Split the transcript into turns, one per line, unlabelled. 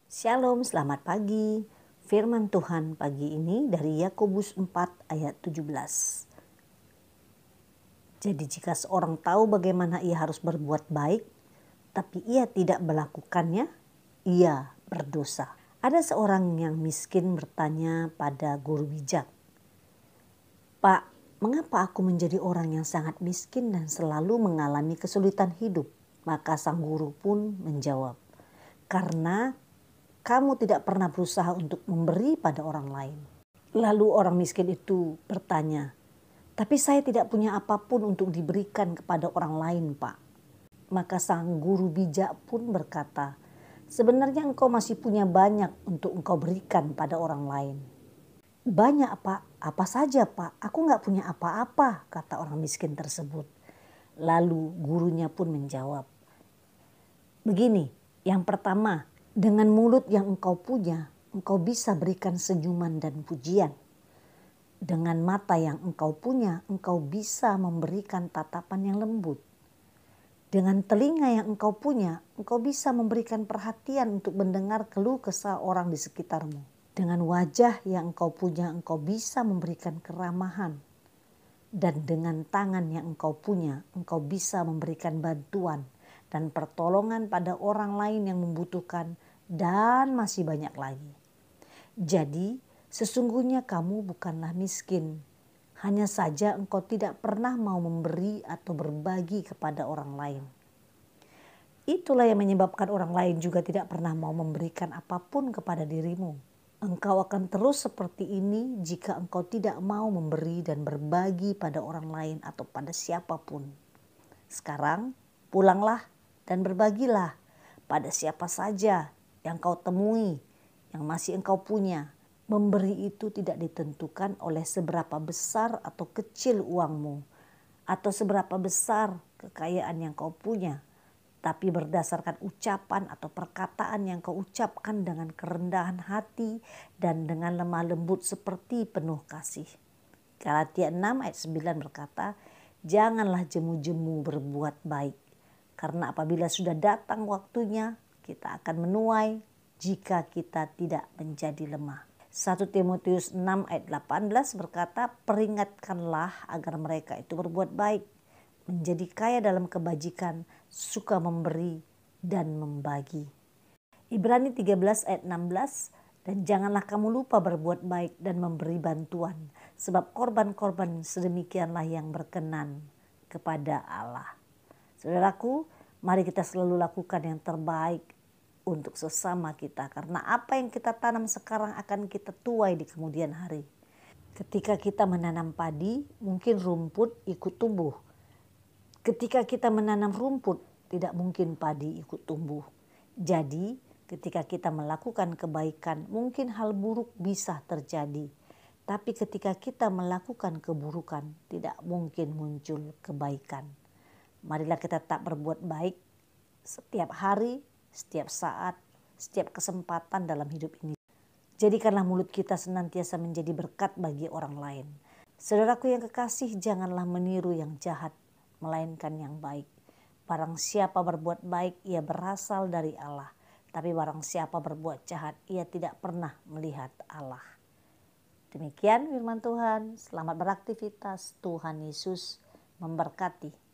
Shalom, selamat pagi. Firman Tuhan pagi ini dari Yakobus 4 ayat 17. Jadi jika seorang tahu bagaimana ia harus berbuat baik, tapi ia tidak melakukannya, ia berdosa. Ada seorang yang miskin bertanya pada guru bijak, "Pak, mengapa aku menjadi orang yang sangat miskin dan selalu mengalami kesulitan hidup?" Maka sang guru pun menjawab, "Karena kamu tidak pernah berusaha untuk memberi pada orang lain." Lalu orang miskin itu bertanya, "Tapi saya tidak punya apapun untuk diberikan kepada orang lain, Pak." Maka sang guru bijak pun berkata, "Sebenarnya engkau masih punya banyak untuk engkau berikan pada orang lain." "Banyak, Pak? Apa saja, Pak? Aku gak punya apa-apa," kata orang miskin tersebut. Lalu gurunya pun menjawab, "Begini, yang pertama, dengan mulut yang engkau punya, engkau bisa berikan senyuman dan pujian. Dengan mata yang engkau punya, engkau bisa memberikan tatapan yang lembut. Dengan telinga yang engkau punya, engkau bisa memberikan perhatian untuk mendengar keluh kesah orang di sekitarmu. Dengan wajah yang engkau punya, engkau bisa memberikan keramahan. Dan dengan tangan yang engkau punya, engkau bisa memberikan bantuan dan pertolongan pada orang lain yang membutuhkan, dan masih banyak lagi. Jadi, sesungguhnya kamu bukanlah miskin. Hanya saja engkau tidak pernah mau memberi atau berbagi kepada orang lain. Itulah yang menyebabkan orang lain juga tidak pernah mau memberikan apapun kepada dirimu. Engkau akan terus seperti ini jika engkau tidak mau memberi dan berbagi pada orang lain atau pada siapapun. Sekarang, pulanglah dan berbagilah pada siapa saja yang kau temui, yang masih engkau punya. Memberi itu tidak ditentukan oleh seberapa besar atau kecil uangmu, atau seberapa besar kekayaan yang kau punya, tapi berdasarkan ucapan atau perkataan yang kau ucapkan dengan kerendahan hati dan dengan lemah lembut seperti penuh kasih. Galatia 6 ayat 9 berkata, "Janganlah jemu-jemu berbuat baik, karena apabila sudah datang waktunya, kita akan menuai jika kita tidak menjadi lemah." 1 Timotius 6 ayat 18 berkata, "Peringatkanlah agar mereka itu berbuat baik, menjadi kaya dalam kebajikan, suka memberi dan membagi." Ibrani 13 ayat 16, "Dan janganlah kamu lupa berbuat baik dan memberi bantuan, sebab korban-korban sedemikianlah yang berkenan kepada Allah." Saudaraku, mari kita selalu lakukan yang terbaik untuk sesama kita, karena apa yang kita tanam sekarang akan kita tuai di kemudian hari. Ketika kita menanam padi, mungkin rumput ikut tumbuh. Ketika kita menanam rumput, tidak mungkin padi ikut tumbuh. Jadi, ketika kita melakukan kebaikan, mungkin hal buruk bisa terjadi. Tapi ketika kita melakukan keburukan, tidak mungkin muncul kebaikan. Marilah kita tak berbuat baik setiap hari, setiap saat, setiap kesempatan dalam hidup ini. Jadikanlah mulut kita senantiasa menjadi berkat bagi orang lain. Saudaraku yang kekasih, janganlah meniru yang jahat, melainkan yang baik. Barang siapa berbuat baik, ia berasal dari Allah. Tapi barang siapa berbuat jahat, ia tidak pernah melihat Allah. Demikian firman Tuhan. Selamat beraktivitas. Tuhan Yesus memberkati.